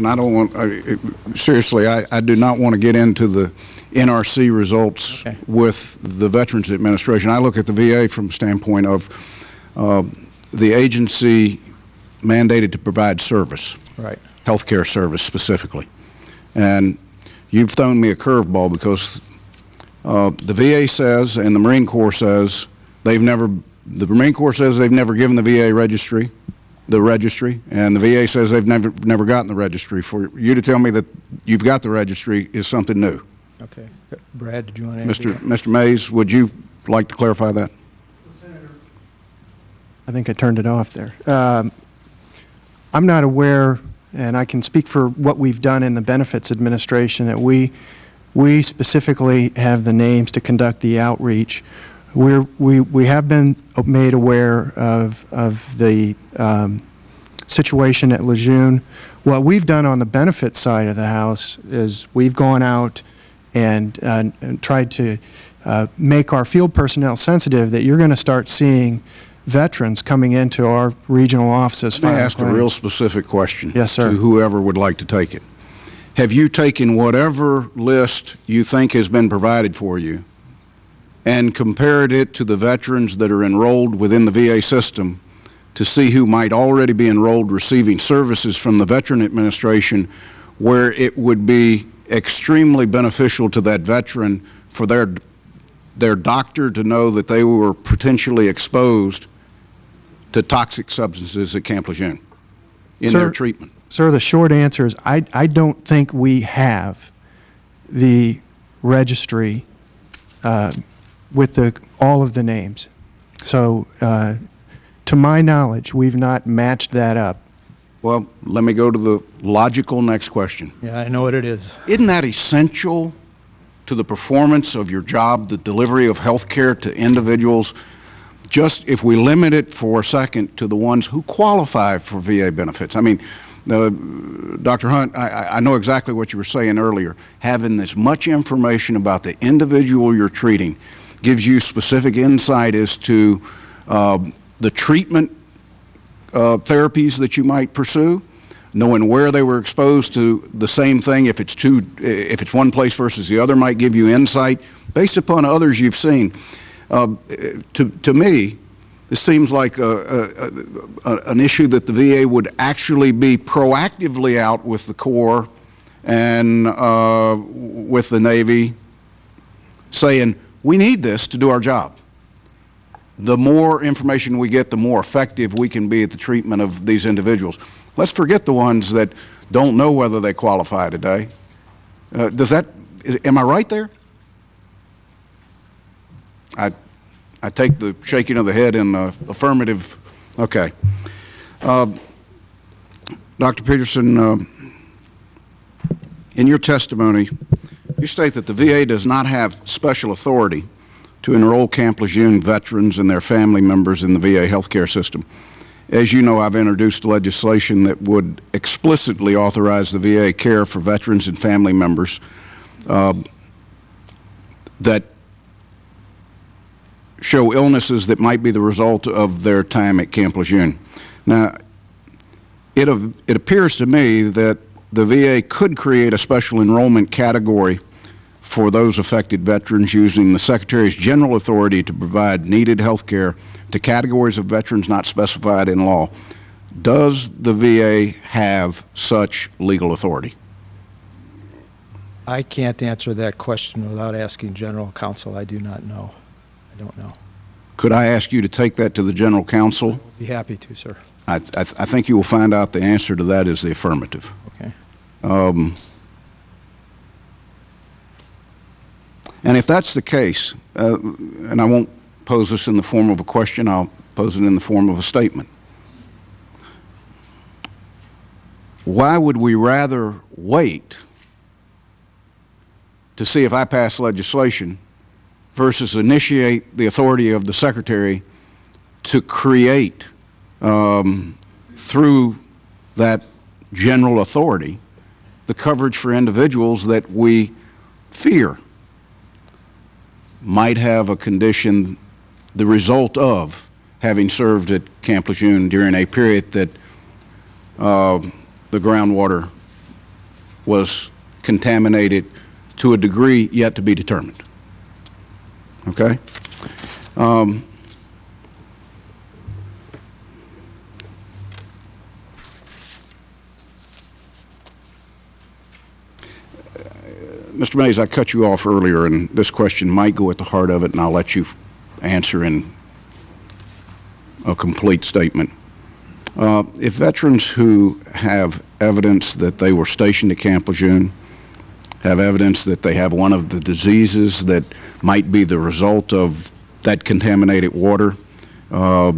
And I don't want, seriously, I do not want to get into the NRC results with the Veterans Administration. I look at the VA from the standpoint of the agency mandated to provide service, healthcare service specifically. And you've thrown me a curveball because the VA says and the Marine Corps says the Marine Corps says they've never given the VA registry, and the VA says they've never gotten the registry. For you to tell me that you've got the registry is something new. Okay. Brad, did you want to answer that? Mr. Mays, would you like to clarify that? Senator, I think I turned it off there. I'm not aware, and I can speak for what we've done in the Benefits Administration, that we specifically have the names to conduct the outreach. We have been made aware of the situation at Lejeune. What we've done on the benefits side of the house is we've gone out and tried to make our field personnel sensitive that you're going to start seeing veterans coming into our regional offices. Let me ask a real specific question. Yes, sir. To whoever would like to take it. Have you taken whatever list you think has been provided for you and compared it to the veterans that are enrolled within the VA system to see who might already be enrolled receiving services from the Veteran Administration, where it would be extremely beneficial to that veteran for their doctor to know that they were potentially exposed to toxic substances at Camp Lejeune in their treatment? Sir, the short answer is I don't think we have the registry with all of the names. So to my knowledge, we've not matched that up. Well, let me go to the logical next question. Yeah, I know what it is. Isn't that essential to the performance of your job, the delivery of health care to individuals? Just if we limit it for a second to the ones who qualify for VA benefits. I mean, Dr. Hunt, I know exactly what you were saying earlier. Having this much information about the individual you're treating gives you specific insight as to the treatment therapies that you might pursue, knowing where they were exposed to the same thing. If it's one place versus the other, might give you insight based upon others you've seen. To me, this seems like an issue that the VA would actually be proactively out with the Corps and with the Navy saying, we need this to do our job. The more information we get, the more effective we can be at the treatment of these individuals. Let's forget the ones that don't know whether they qualify today. Am I right there? I take the shaking of the head in affirmative. Okay. Dr. Peterson, in your testimony, you state that the VA does not have special authority to enroll Camp Lejeune veterans and their family members in the VA healthcare system. As you know, I've introduced legislation that would explicitly authorize the VA care for veterans and family members that show illnesses that might be the result of their time at Camp Lejeune. Now, it appears to me that the VA could create a special enrollment category for those affected veterans using the Secretary's general authority to provide needed health care to categories of veterans not specified in law. Does the VA have such legal authority? I can't answer that question without asking General Counsel. I do not know. I don't know. Could I ask you to take that to the General Counsel? I'd be happy to, sir. I think you will find out the answer to that is the affirmative. Okay. And if that's the case, and I won't pose this in the form of a question, I'll pose it in the form of a statement. Why would we rather wait to see if I pass legislation versus initiate the authority of the Secretary to create, through that general authority, the coverage for individuals that we fear might have a condition the result of having served at Camp Lejeune during a period that the groundwater was contaminated to a degree yet to be determined. Okay? Mr. Mays, I cut you off earlier, and this question might go at the heart of it, and I'll let you answer in a complete statement. If veterans who have evidence that they were stationed at Camp Lejeune, have evidence that they have one of the diseases that might be the result of that contaminated water, how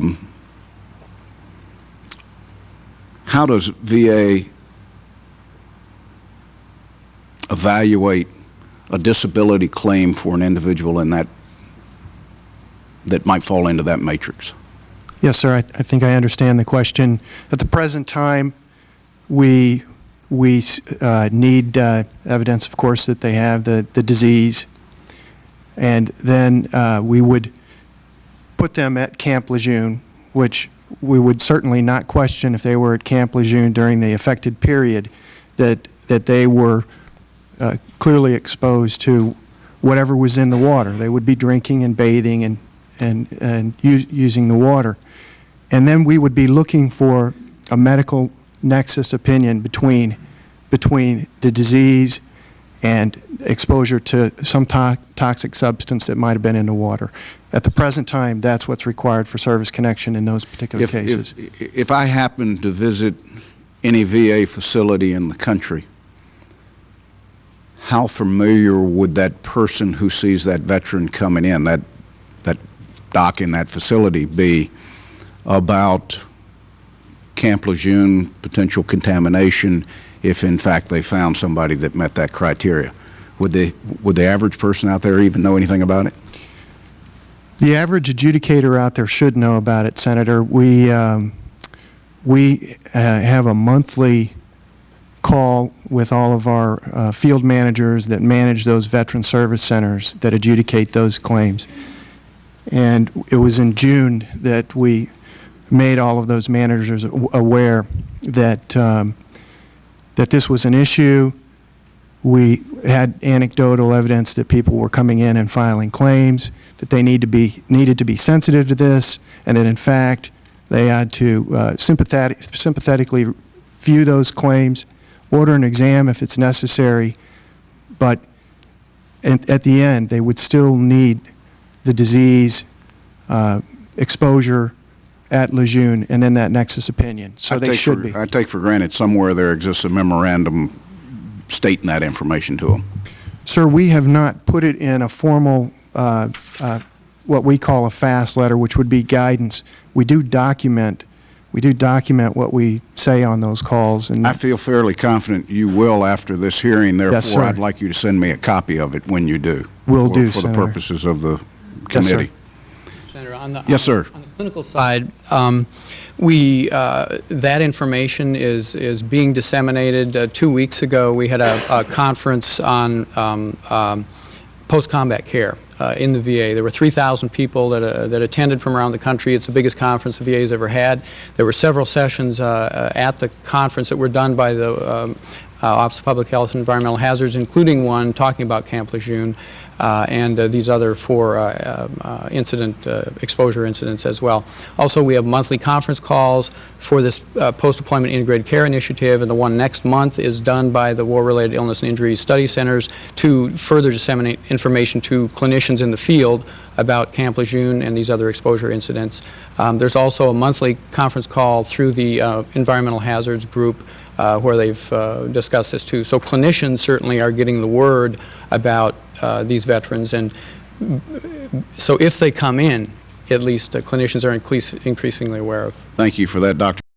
does VA evaluate a disability claim for an individual in that might fall into that matrix? Yes, sir. I think I understand the question. At the present time, we need evidence, of course, that they have the disease, and then we would put them at Camp Lejeune, which we would certainly not question if they were at Camp Lejeune during the affected period, that they were clearly exposed to whatever was in the water. They would be drinking and bathing and using the water. And then we would be looking for a medical nexus opinion between the disease and exposure to some toxic substance that might have been in the water. At the present time, that's what's required for service connection in those particular cases. If I happen to visit any VA facility in the country, how familiar would that person who sees that veteran coming in, that doc in that facility, be about Camp Lejeune, potential contamination, if in fact they found somebody that met that criteria? Would the average person out there even know anything about it? The average adjudicator out there should know about it, Senator. We have a monthly call with all of our field managers that manage those veteran service centers that adjudicate those claims. And it was in June that we made all of those managers aware that that this was an issue. We had anecdotal evidence that people were coming in and filing claims, that they needed to be sensitive to this, and that in fact they had to sympathetically view those claims, order an exam if it's necessary, but at the end they would still need the disease exposure at Lejeune and then that nexus opinion. So they should be. I take for granted somewhere there exists a memorandum stating that information to them. Sir, we have not put it in a formal, what we call a FAST letter, which would be guidance. We do document what we say on those calls. And I feel fairly confident you will after this hearing. Therefore, yes, sir. I'd like you to send me a copy of it when you do. Will do, for the Senator. purposes of the Yes, sir. committee. Senator, on the, Yes, sir. on the clinical side, that information is being disseminated. 2 weeks ago, we had a conference on post-combat care in the VA. There were 3,000 people that attended from around the country. It's the biggest conference the VA has ever had. There were several sessions at the conference that were done by the Office of Public Health and Environmental Hazards, including one talking about Camp Lejeune and these other 4 exposure incidents as well. Also, we have monthly conference calls for this post-deployment integrated care initiative, and the one next month is done by the War-Related Illness and Injury Study Centers to further disseminate information to clinicians in the field about Camp Lejeune and these other exposure incidents. There's also a monthly conference call through the Environmental Hazards Group where they've discussed this too. So clinicians certainly are getting the word about these veterans, and so if they come in, at least clinicians are increasingly aware of. Thank you for that, Dr.